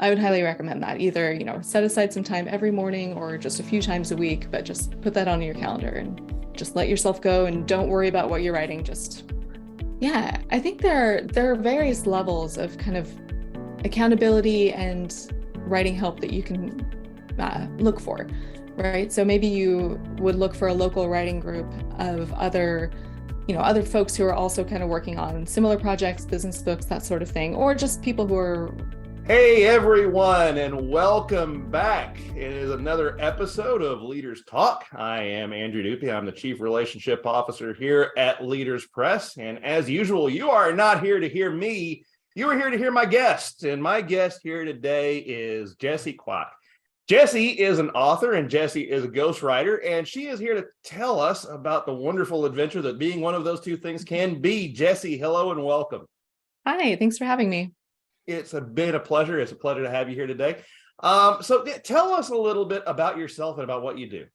I would highly recommend that. Either, set aside some time every morning or just a few times a week, but just put that on your calendar and just let yourself go and don't worry about what you're writing. Yeah, I think there are various levels of kind of accountability and writing help that you can look for, right? So maybe you would look for a local writing group of other folks who are also kind of working on similar projects, business books, that sort of thing, or just people who are. Hey everyone, and welcome back. It is another episode of Leaders Talk. I am Andrew Dupe. I'm the Chief Relationship Officer here at Leaders Press. And as usual, you are not here to hear me. You are here to hear my guest. And my guest here today is Jesse Kwak. Jessie is an author and Jessie is a ghostwriter, and she is here to tell us about the wonderful adventure that being one of those two things can be. Jessie, hello and welcome. Hi, thanks for having me. It's been a pleasure. It's a pleasure to have you here today. So tell us a little bit about yourself and about what you do.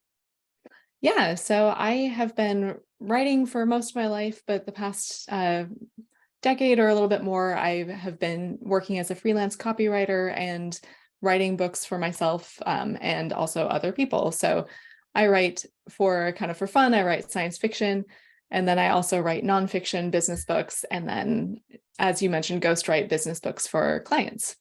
Yeah, so I have been writing for most of my life, but the past decade or a little bit more, I have been working as a freelance copywriter and writing books for myself and also other people. So I write for fun. I write science fiction. And then I also write nonfiction business books. And then, as you mentioned, ghostwrite business books for clients.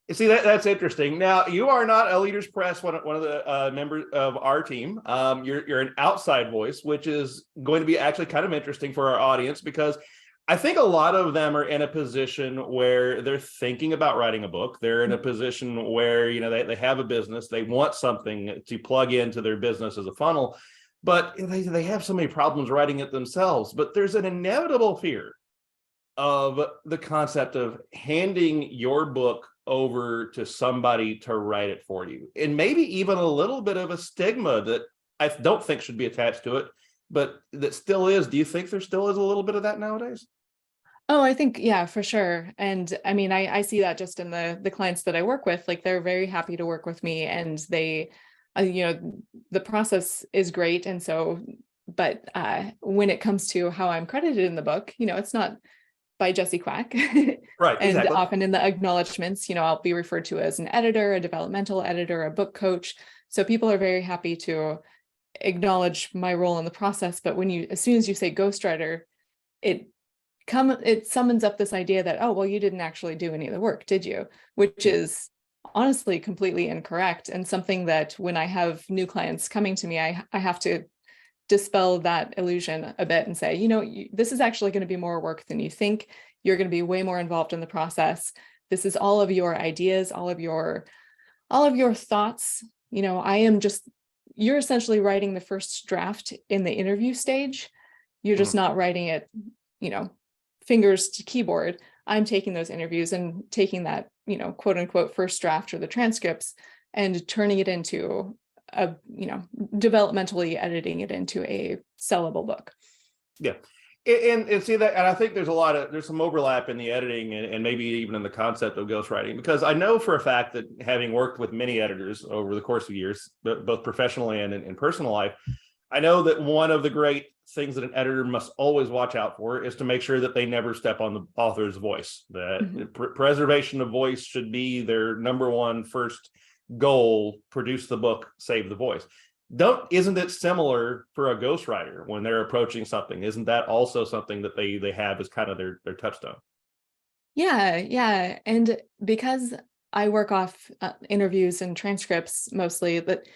You see, that's interesting. Now, you are not a Leaders Press, one of the members of our team. You're an outside voice, which is going to be actually kind of interesting for our audience, because I think a lot of them are in a position where they're thinking about writing a book. They're in a position where, they have a business. They want something to plug into their business as a funnel. But they have so many problems writing it themselves. But there's an inevitable fear of the concept of handing your book over to somebody to write it for you. And maybe even a little bit of a stigma that I don't think should be attached to it, but that still is. Do you think there still is a little bit of that nowadays? Oh, I think, yeah, for sure. And I mean, I see that just in the clients that I work with. Like, they're very happy to work with me, and they the process is great. And so, but when it comes to how I'm credited in the book, it's not by Jesse Kwak. Right, And exactly. often in the acknowledgments, I'll be referred to as an editor, a developmental editor, a book coach. So people are very happy to acknowledge my role in the process. But as soon as you say ghostwriter, it summons up this idea that, oh, well, you didn't actually do any of the work, did you? Which is honestly completely incorrect, and something that when I have new clients coming to me, I have to dispel that illusion a bit and say, this is actually going to be more work than you think. You're going to be way more involved in the process. This is all of your ideas, all of your thoughts. You're essentially writing the first draft in the interview stage. You're just not writing it, fingers to keyboard. I'm taking those interviews and taking that, quote unquote, first draft or the transcripts and turning it into developmentally editing it into a sellable book. Yeah. And see that, and I think there's some overlap in the editing and maybe even in the concept of ghostwriting, because I know for a fact that, having worked with many editors over the course of years, both professionally and in personal life, I know that one of the great things that an editor must always watch out for is to make sure that they never step on the author's voice. That preservation of voice should be their number one first goal. Produce the book, save the voice. Isn't it similar for a ghostwriter when they're approaching something? Isn't that also something that they have as kind of their touchstone? Yeah. And because I work off interviews and transcripts mostly, but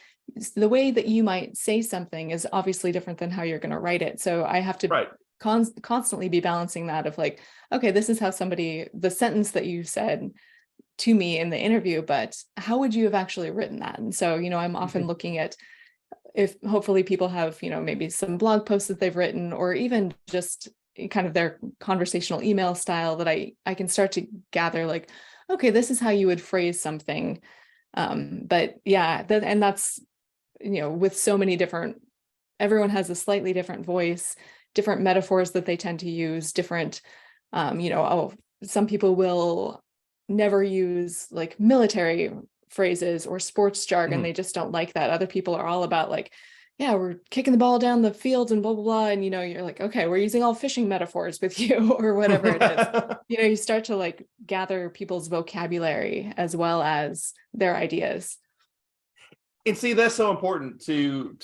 the way that you might say something is obviously different than how you're going to write it. So I have to constantly be balancing that of like, okay, this is how the sentence that you said to me in the interview, but how would you have actually written that? And so, I'm often looking at, if hopefully people have, maybe some blog posts that they've written, or even just kind of their conversational email style, that I can start to gather like, okay, this is how you would phrase something. But yeah, that's, with so many everyone has a slightly different voice, different metaphors that they tend to use, different, some people will never use like military phrases or sports jargon. They just don't like that. Other people are all about like, yeah, we're kicking the ball down the field and blah, blah, blah. And, you're like, okay, we're using all fishing metaphors with you or whatever it is. You start to like gather people's vocabulary as well as their ideas. And see, that's so important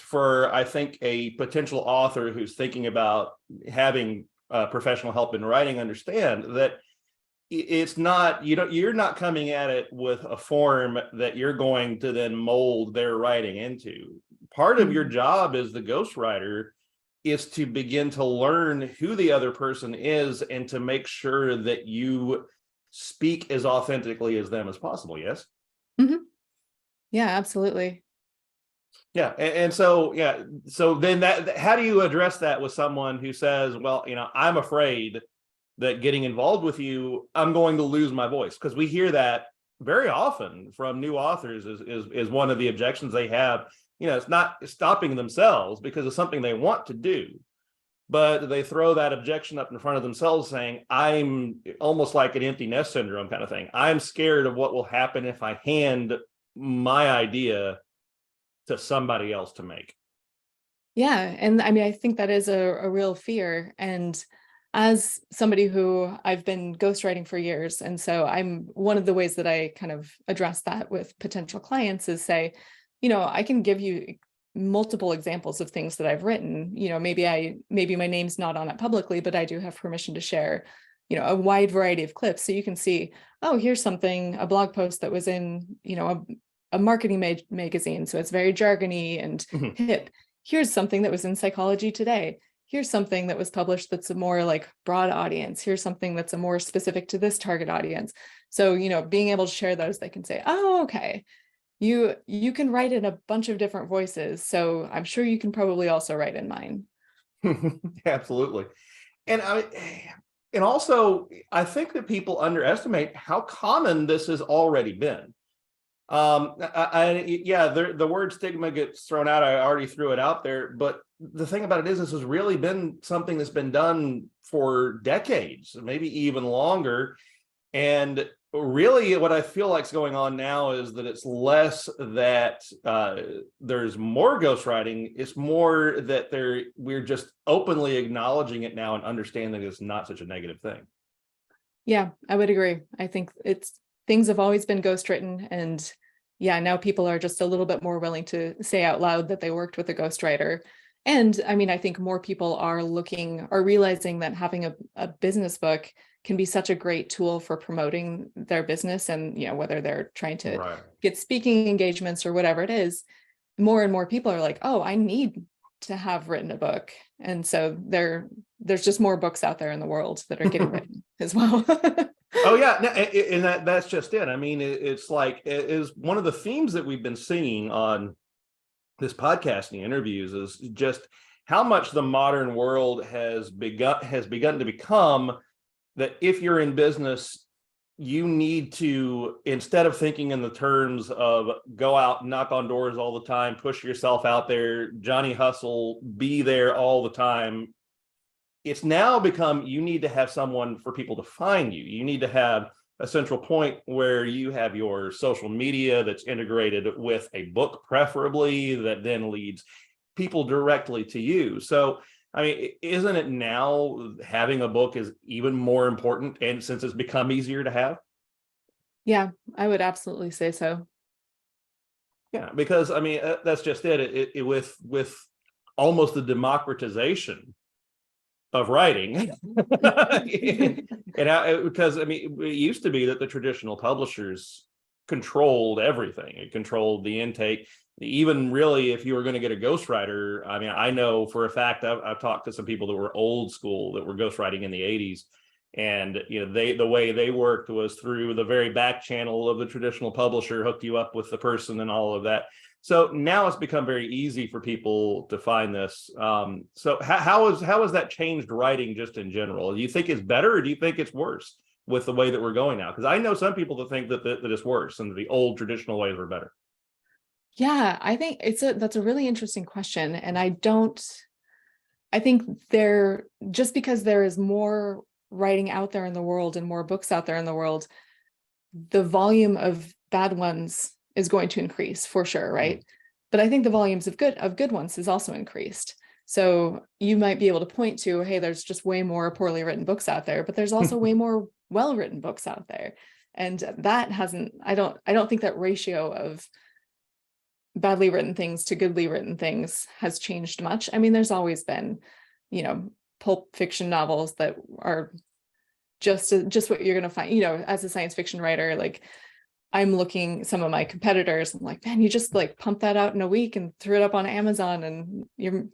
for I think a potential author who's thinking about having professional help in writing, understand that it's not, you're not coming at it with a form that you're going to then mold their writing into. Part of your job as the ghostwriter is to begin to learn who the other person is and to make sure that you speak as authentically as them as possible. Yes. Mm-hmm. Yeah, absolutely. Yeah. And so, yeah. So then how do you address that with someone who says, well, I'm afraid that getting involved with you, I'm going to lose my voice? Because we hear that very often from new authors is one of the objections they have. It's not stopping themselves because it's something they want to do, but they throw that objection up in front of themselves saying, I'm almost like an empty nest syndrome kind of thing. I'm scared of what will happen if I hand my idea to somebody else to make. Yeah. And I mean, I think that is a real fear. And as somebody who I've been ghostwriting for years, and so one of the ways that I kind of address that with potential clients is say, I can give you multiple examples of things that I've written. Maybe my name's not on it publicly, but I do have permission to share, a wide variety of clips. So you can see, oh, here's a blog post that was in, a marketing magazine. So it's very jargony and hip. Here's something that was in Psychology Today. Here's something that was published that's a more like broad audience. Here's something that's a more specific to this target audience. So, being able to share those, they can say, oh, okay, you can write in a bunch of different voices. So I'm sure you can probably also write in mine. Absolutely. And also, I think that people underestimate how common this has already been. The word stigma gets thrown out. I already threw it out there, but the thing about it is this has really been something that's been done for decades, maybe even longer. And really what I feel like is going on now is that it's less that there's more ghostwriting. It's more that we're just openly acknowledging it now and understanding it's not such a negative thing. Yeah, I would agree. I think things have always been ghostwritten, and yeah, now people are just a little bit more willing to say out loud that they worked with a ghostwriter. And I mean, I think more people are realizing that having a business book can be such a great tool for promoting their business. And, whether they're trying to get speaking engagements or whatever it is, more and more people are like, oh, I need to have written a book. And so there's just more books out there in the world that are getting written as well. Oh yeah, and that's just it. I mean, it's like it is one of the themes that we've been seeing on this podcasting interviews is just how much the modern world has begun to become that if you're in business, you need to, instead of thinking in the terms of go out, knock on doors all the time, push yourself out there, Johnny hustle, be there all the time. It's now become, you need to have someone for people to find you. You need to have a central point where you have your social media that's integrated with a book, preferably, that then leads people directly to you. So, I mean, isn't it now having a book is even more important, and since it's become easier to have? Yeah, I would absolutely say so. Yeah, because I mean, that's just it. It with almost the democratization of writing because I mean it used to be that the traditional publishers controlled everything. It controlled the intake. Even really, if you were going to get a ghostwriter, I mean, I know for a fact I've talked to some people that were old school that were ghostwriting in the 80s, and the way they worked was through the very back channel of the traditional publisher, hooked you up with the person and all of that. So now it's become very easy for people to find this. So how has that changed writing just in general? Do you think it's better, or do you think it's worse with the way that we're going now? Because I know some people that think that it's worse and the old traditional ways were better. Yeah, I think that's a really interesting question. And I think just because there is more writing out there in the world and more books out there in the world, the volume of bad ones is going to increase for sure, right? but I think the volumes of good ones has also increased. So you might be able to point to, hey, there's just way more poorly written books out there, but there's also way more well-written books out there. And that hasn't, I don't think that ratio of badly written things to goodly written things has changed much. I mean, there's always been, pulp fiction novels that are just what you're going to find, as a science fiction writer. Like, I'm looking some of my competitors, I'm like, man, you just like pump that out in a week and threw it up on Amazon and you're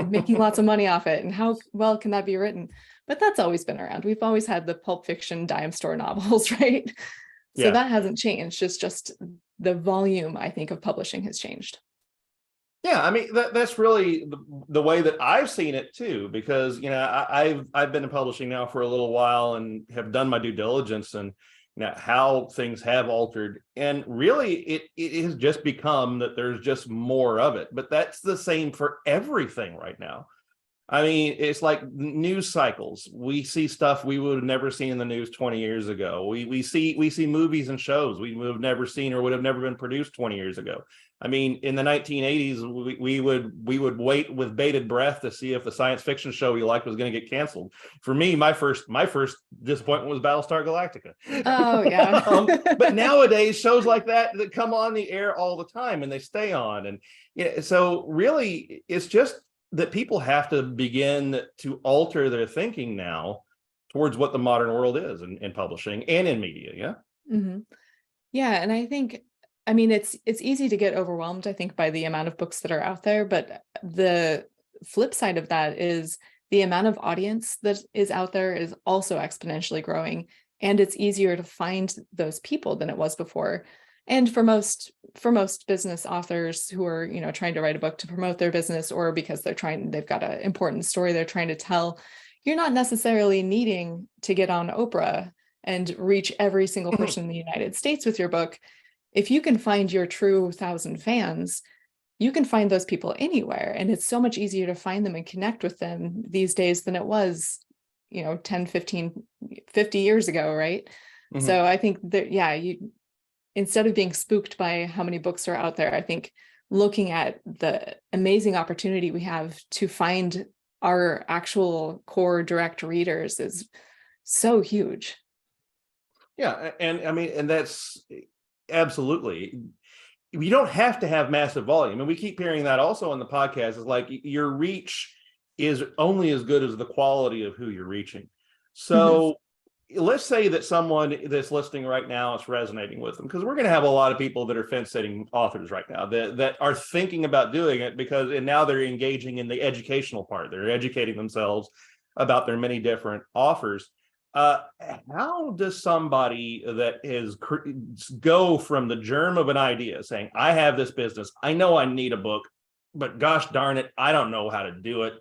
making lots of money off it. And how well can that be written? But that's always been around. We've always had the pulp fiction dime store novels, right? So Yeah. that hasn't changed. It's just the volume, I think, of publishing has changed. Yeah, I mean that's really the way that I've seen it too, because I've been in publishing now for a little while and have done my due diligence and how things have altered, and really it has just become that there's just more of it. But that's the same for everything right now. I mean, it's like news cycles. We see stuff we would have never seen in the news 20 years ago. We see movies and shows we would have never seen or would have never been produced 20 years ago. I mean, in the 1980s, we would wait with bated breath to see if the science fiction show we liked was going to get canceled. For me, my first disappointment was Battlestar Galactica. Oh yeah. But nowadays, shows like that come on the air all the time and they stay on, and so really, it's just that people have to begin to alter their thinking now towards what the modern world is in publishing and in media. Yeah. Mm-hmm. Yeah. And I think, I mean, it's easy to get overwhelmed, I think, by the amount of books that are out there. But the flip side of that is the amount of audience that is out there is also exponentially growing. And it's easier to find those people than it was before. And for most business authors who are, trying to write a book to promote their business, or because they've got an important story they're trying to tell, you're not necessarily needing to get on Oprah and reach every single person in the United States with your book. If you can find your true 1,000 fans, you can find those people anywhere. And it's so much easier to find them and connect with them these days than it was, 10, 15, 50 years ago, right? Mm-hmm. So I think that, instead of being spooked by how many books are out there, I think looking at the amazing opportunity we have to find our actual core direct readers is so huge. Yeah. And I mean, and that's absolutely, you don't have to have massive volume. And we keep hearing that also on the podcast, is like your reach is only as good as the quality of who you're reaching. So let's say that someone that's listening right now is resonating with them, because we're going to have a lot of people that are fence-sitting authors right now that are thinking about doing it, and now they're engaging in the educational part. They're educating themselves about their many different offers. How does somebody that is go from the germ of an idea saying, I have this business, I know I need a book, but gosh darn it, I don't know how to do it.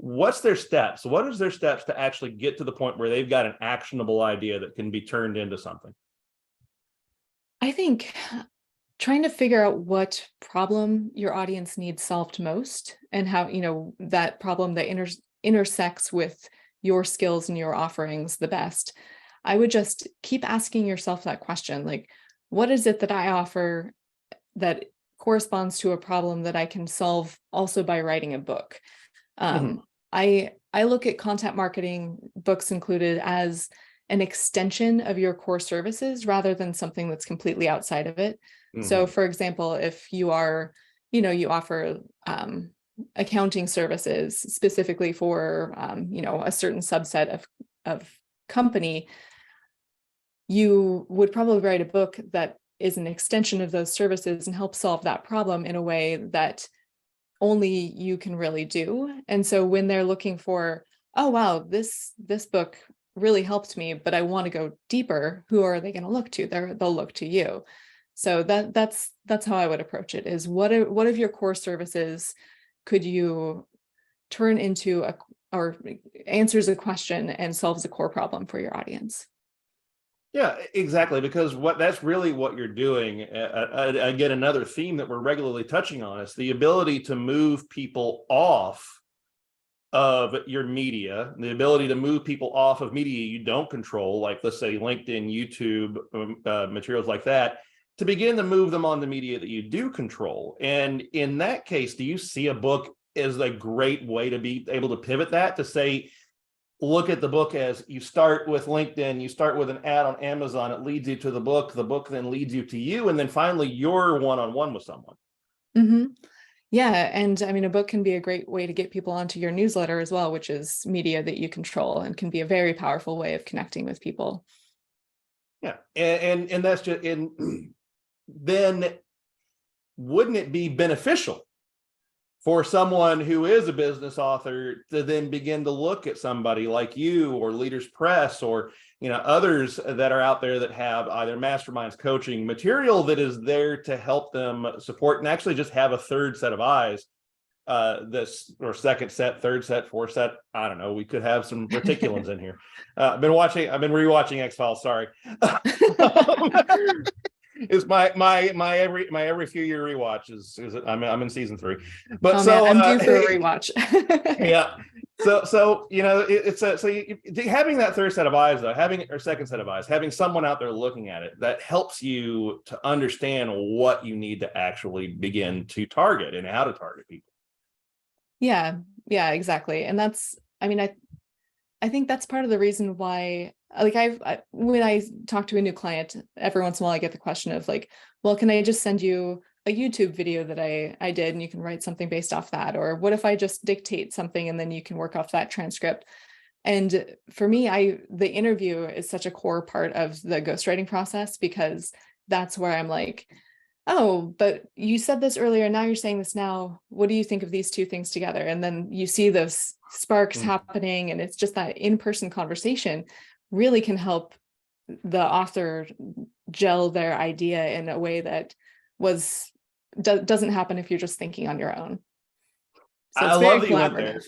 What's their steps? What is their steps to actually get to the point where they've got an actionable idea that can be turned into something? I think trying to figure out what problem your audience needs solved most, and how, that problem that intersects with your skills and your offerings the best. I would just keep asking yourself that question. Like, what is it that I offer that corresponds to a problem that I can solve also by writing a book? I look at content marketing, books included, as an extension of your core services rather than something that's completely outside of it. So for example, if you are, you offer accounting services specifically for, a certain subset of company, you would probably write a book that is an extension of those services and help solve that problem in a way that only you can really do. And so when they're looking for, oh, wow, this book really helped me, but I want to go deeper, who are they going to look to? They'll look to you. So that's how I would approach it, is what of your core services could you turn into or answers a question and solves a core problem for your audience? Yeah, exactly. Because that's really what you're doing. Again, another theme that we're regularly touching on is the ability to move people off of your media, the ability to move people off of media you don't control, like let's say LinkedIn, YouTube, materials like that, to begin to move them on the media that you do control. And in that case, do you see a book as a great way to be able to pivot that, to say, look at the book as you start with LinkedIn, you start with an ad on Amazon, it leads you to the book then leads you to you, and then finally you're one-on-one with someone. Mm-hmm. Yeah. And I mean, a book can be a great way to get people onto your newsletter as well, which is media that you control and can be a very powerful way of connecting with people. Yeah. And that's just, and then wouldn't it be beneficial for someone who is a business author to then begin to look at somebody like you or Leaders Press or, others that are out there that have either masterminds, coaching material that is there to help them support, and actually just have a third set of eyes, this or second set, third set, fourth set. I don't know. We could have some reticulums in here. I've been rewatching X-Files. Sorry. Is my every few year rewatch is I'm in season 3, but I'm due for a rewatch. Yeah, so having that third set of eyes, though, or second set of eyes, having someone out there looking at it, that helps you to understand what you need to actually begin to target and how to target people. Yeah, exactly. And that's, I mean, I think that's part of the reason why, like, when I talk to a new client, every once in a while I get the question of like, well, can I just send you a YouTube video that I did and you can write something based off that? Or what if I just dictate something and then you can work off that transcript? And for me, the interview is such a core part of the ghostwriting process, because that's where I'm like, oh, but you said this earlier, now you're saying this now. What do you think of these two things together? And then you see those sparks happening, and it's just that in-person conversation really can help the author gel their idea in a way that doesn't happen if you're just thinking on your own. So it's very collaborative.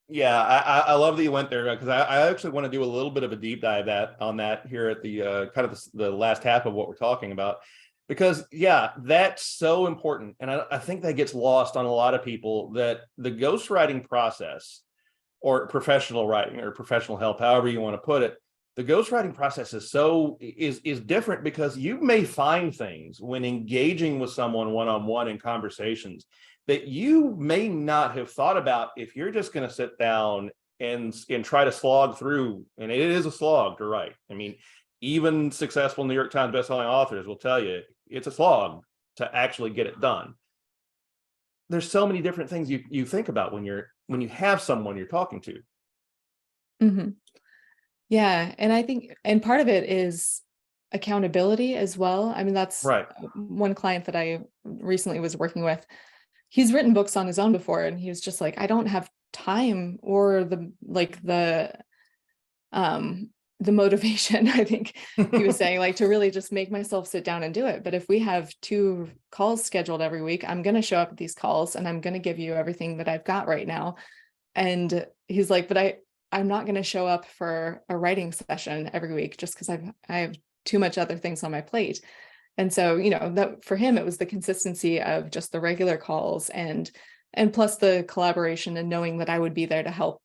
Yeah, I love that you went there, because I actually want to do a little bit of a deep dive on that here at the kind of the last half of what we're talking about. Because, yeah, that's so important. And I think that gets lost on a lot of people, that the ghostwriting process, or professional writing or professional help, however you want to put it, the ghostwriting process is different, because you may find things when engaging with someone one-on-one in conversations that you may not have thought about if you're just going to sit down and try to slog through. And it is a slog to write. I mean, even successful New York Times bestselling authors will tell you it's a slog to actually get it done. There's so many different things you think about when you have someone you're talking to. Mm-hmm. Yeah. And I think, and part of it is accountability as well. I mean, that's right. One client that I recently was working with, he's written books on his own before, and he was just like, I don't have time or the motivation, I think he was saying, like, to really just make myself sit down and do it. But if we have 2 calls scheduled every week, I'm going to show up at these calls and I'm going to give you everything that I've got right now. And he's like, but I'm not going to show up for a writing session every week just because I have too much other things on my plate. And so, that for him, it was the consistency of just the regular calls and plus the collaboration and knowing that I would be there to help,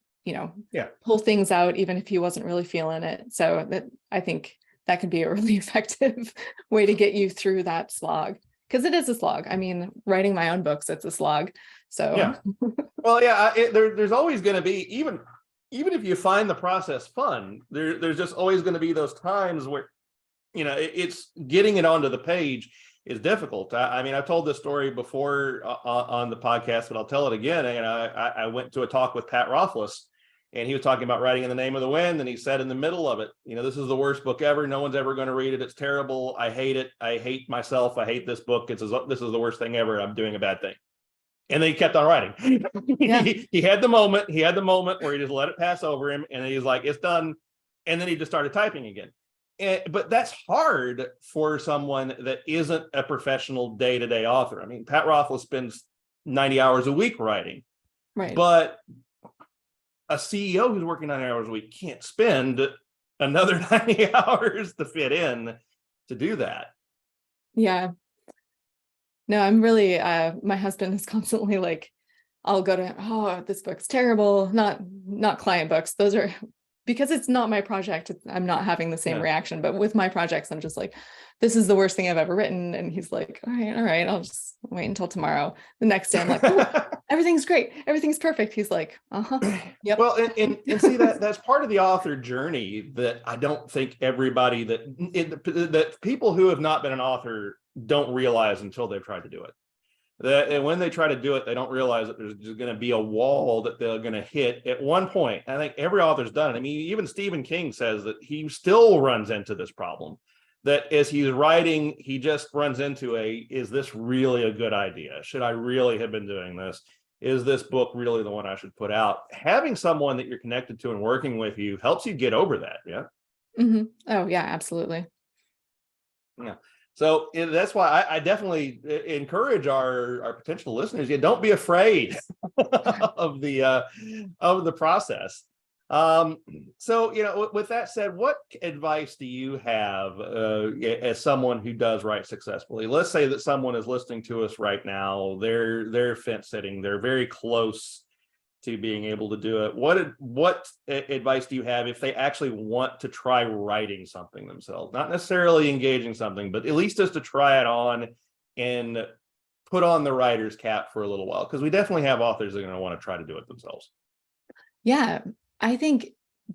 pull things out, even if he wasn't really feeling it. So that, I think that could be a really effective way to get you through that slog, because it is a slog. I mean, writing my own books, it's a slog. So, yeah. Well, yeah, there's always going to be, even if you find the process fun, there's just always going to be those times where, it's getting it onto the page is difficult. I mean, I've told this story before on the podcast, but I'll tell it again. I went to a talk with Pat Rothfuss, and he was talking about Writing in the Name of the Wind. And he said in the middle of it, this is the worst book ever. No one's ever going to read it. It's terrible. I hate it. I hate myself. I hate this book. This is the worst thing ever. I'm doing a bad thing. And then he kept on writing. Yeah. he had the moment. He had the moment where he just let it pass over him. And he's like, it's done. And then he just started typing again. But that's hard for someone that isn't a professional day-to-day author. I mean, Pat Rothfuss spends 90 hours a week writing. Right. But a CEO who's working 90 hours a week can't spend another 90 hours to fit in to do that. Yeah. No, I'm really, my husband is constantly like, I'll go to, oh, this book's terrible. Not client books. Those are because it's not my project, I'm not having the same Yeah. reaction. But with my projects, I'm just like, this is the worst thing I've ever written. And he's like, all right, I'll just wait until tomorrow. The next day, I'm like, oh, everything's great. Everything's perfect. He's like, yep. Well, and see that's part of the author journey that I don't think everybody that people who have not been an author don't realize until they've tried to do it. And when they try to do it, they don't realize that there's going to be a wall that they're going to hit at one point. I think every author's done it. I mean, even Stephen King says that he still runs into this problem, that as he's writing, he just runs into is this really a good idea? Should I really have been doing this? Is this book really the one I should put out? Having someone that you're connected to and working with you helps you get over that. Yeah. Mm-hmm. Oh, yeah, absolutely. Yeah. So that's why I definitely encourage our potential listeners. Yeah, don't be afraid of the process. So, with that said, what advice do you have as someone who does write successfully? Let's say that someone is listening to us right now. They're fence sitting. They're very close to being able to do it. What advice do you have if they actually want to try writing something themselves? Not necessarily engaging something, but at least just to try it on and put on the writer's cap for a little while, because we definitely have authors that are going to want to try to do it themselves. Yeah, I think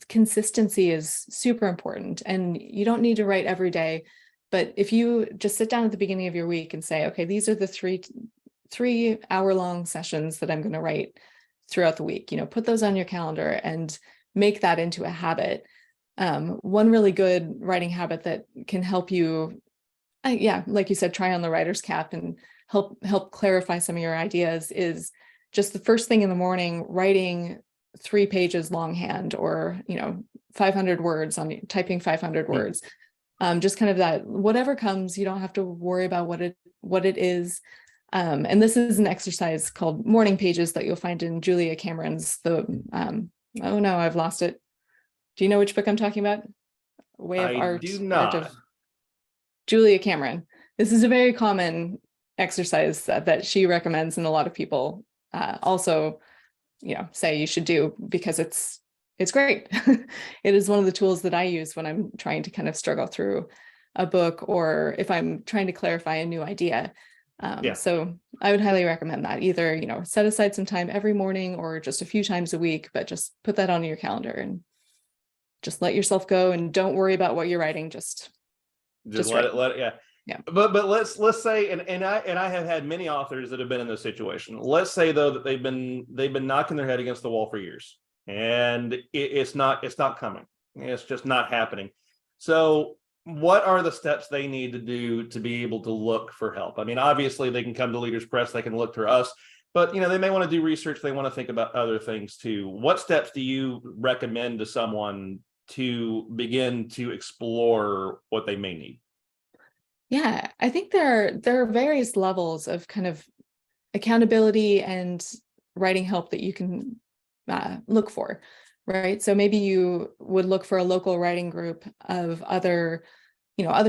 consistency is super important, and you don't need to write every day. But if you just sit down at the beginning of your week and say, okay, these are the three hour-long sessions that I'm going to write throughout the week, put those on your calendar and make that into a habit. One really good writing habit that can help you, like you said, try on the writer's cap and help clarify some of your ideas is just the first thing in the morning, writing 3 pages longhand, or 500 words typing 500 words. Just kind of that, whatever comes, you don't have to worry about what it is. And this is an exercise called morning pages that you'll find in Julia Cameron's oh no, I've lost it. Do you know which book I'm talking about? Way of I Art. do not. Art of Julia Cameron. This is a very common exercise that she recommends, and a lot of people also say you should do, because it's great. It is one of the tools that I use when I'm trying to kind of struggle through a book, or if I'm trying to clarify a new idea. So I would highly recommend that. Either, set aside some time every morning or just a few times a week, but just put that on your calendar and just let yourself go, and don't worry about what you're writing. Just let it. Yeah. Yeah. But let's say, and I have had many authors that have been in this situation. Let's say though that they've been knocking their head against the wall for years, and it's not coming. It's just not happening. So what are the steps they need to do to be able to look for help? I mean, obviously they can come to Leaders Press, they can look to us, but they may want to do research. They want to think about other things too. What steps do you recommend to someone to begin to explore what they may need? Yeah, I think there are various levels of kind of accountability and writing help that you can look for, right? So maybe you would look for a local writing group of other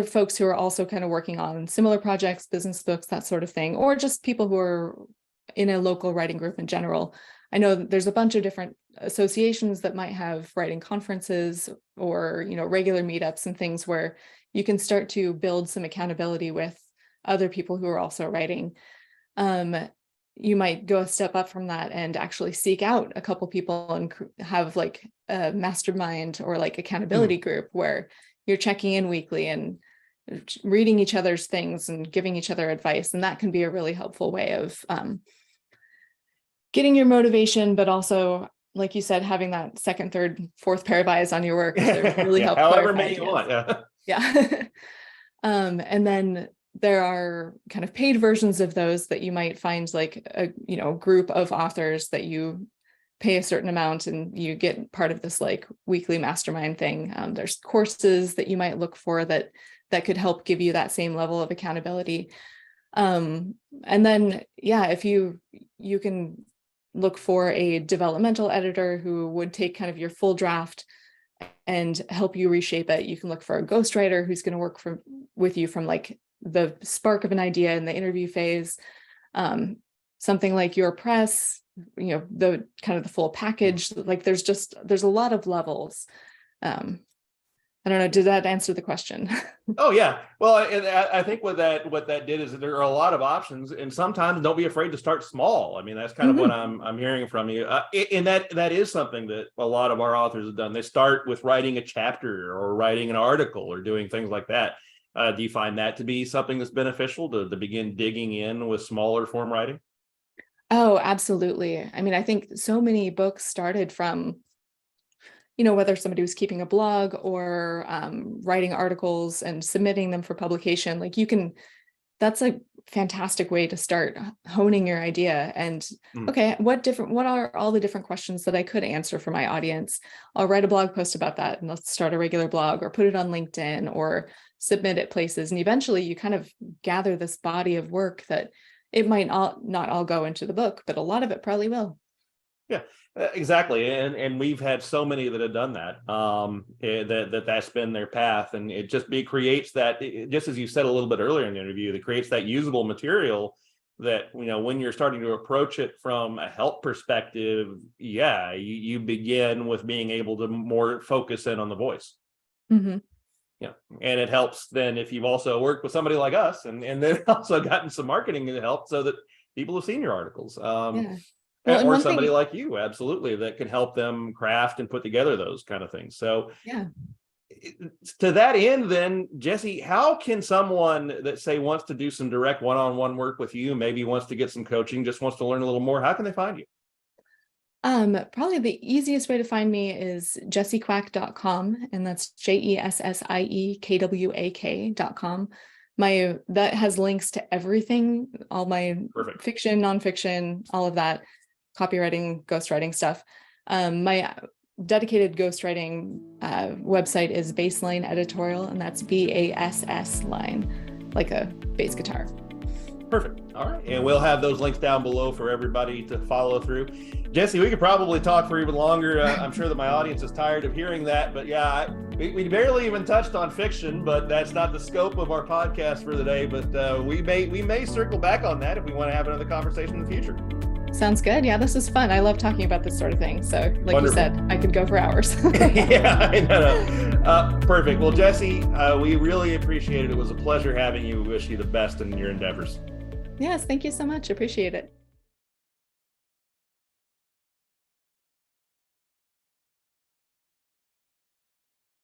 folks who are also kind of working on similar projects, business books, that sort of thing, or just people who are in a local writing group in general. I know there's a bunch of different associations that might have writing conferences or, regular meetups and things where you can start to build some accountability with other people who are also writing. You might go a step up from that and actually seek out a couple people and have like a mastermind or like accountability group where you're checking in weekly and reading each other's things and giving each other advice. And that can be a really helpful way of getting your motivation, but also, like you said, having that second, third, fourth pair of eyes on your work to really help however clarify many you want. Yeah. And then there are kind of paid versions of those that you might find, like a group of authors that you pay a certain amount and you get part of this like weekly mastermind thing. There's courses that you might look for that could help give you that same level of accountability. And then, if you can look for a developmental editor who would take kind of your full draft and help you reshape it. You can look for a ghostwriter who's going to work with you from like the spark of an idea in the interview phase. Something like Your Press, the kind of the full package. Like there's a lot of levels. I don't know, did that answer the question? Oh yeah. Well, I think what that did is that there are a lot of options, and sometimes don't be afraid to start small. I mean, that's kind of what I'm hearing from you, and that is something that a lot of our authors have done. They start with writing a chapter or writing an article or doing things like that. Do you find that to be something that's beneficial to begin digging in with smaller form writing? Oh, absolutely. I mean, I think so many books started from, whether somebody was keeping a blog or writing articles and submitting them for publication, that's a fantastic way to start honing your idea. And okay, what are all the different questions that I could answer for my audience? I'll write a blog post about that, and let's start a regular blog or put it on LinkedIn or submit it places. And eventually you kind of gather this body of work that it might not all go into the book, but a lot of it probably will. Yeah, exactly. And we've had so many that have done that, that's been their path. And it just creates that, just as you said a little bit earlier in the interview, that creates that usable material that, when you're starting to approach it from a help perspective, you begin with being able to more focus in on the voice. Mm-hmm. Yeah. And it helps then if you've also worked with somebody like us and then also gotten some marketing help so that people have seen your articles. Well, or somebody like you, absolutely, that can help them craft and put together those kind of things. So to that end, then, Jesse, how can someone that say wants to do some direct one-on-one work with you, maybe wants to get some coaching, just wants to learn a little more, how can they find you? Probably the easiest way to find me is jessiekwak.com, and that's JESSIEKWAK.com. That has links to everything, all my fiction, nonfiction, all of that, copywriting, ghostwriting stuff. My dedicated ghostwriting website is Bassline Editorial, and that's BASS line, like a bass guitar. Perfect. All right. And we'll have those links down below for everybody to follow through. Jesse, we could probably talk for even longer. I'm sure that my audience is tired of hearing that, but we barely even touched on fiction, but that's not the scope of our podcast for the day. But we may circle back on that if we want to have another conversation in the future. Sounds good. Yeah, this is fun. I love talking about this sort of thing. So like Wonderful. You said, I could go for hours. Yeah, I know. Perfect. Well, Jesse, we really appreciate it. It was a pleasure having you. We wish you the best in your endeavors. Yes, thank you so much. Appreciate it.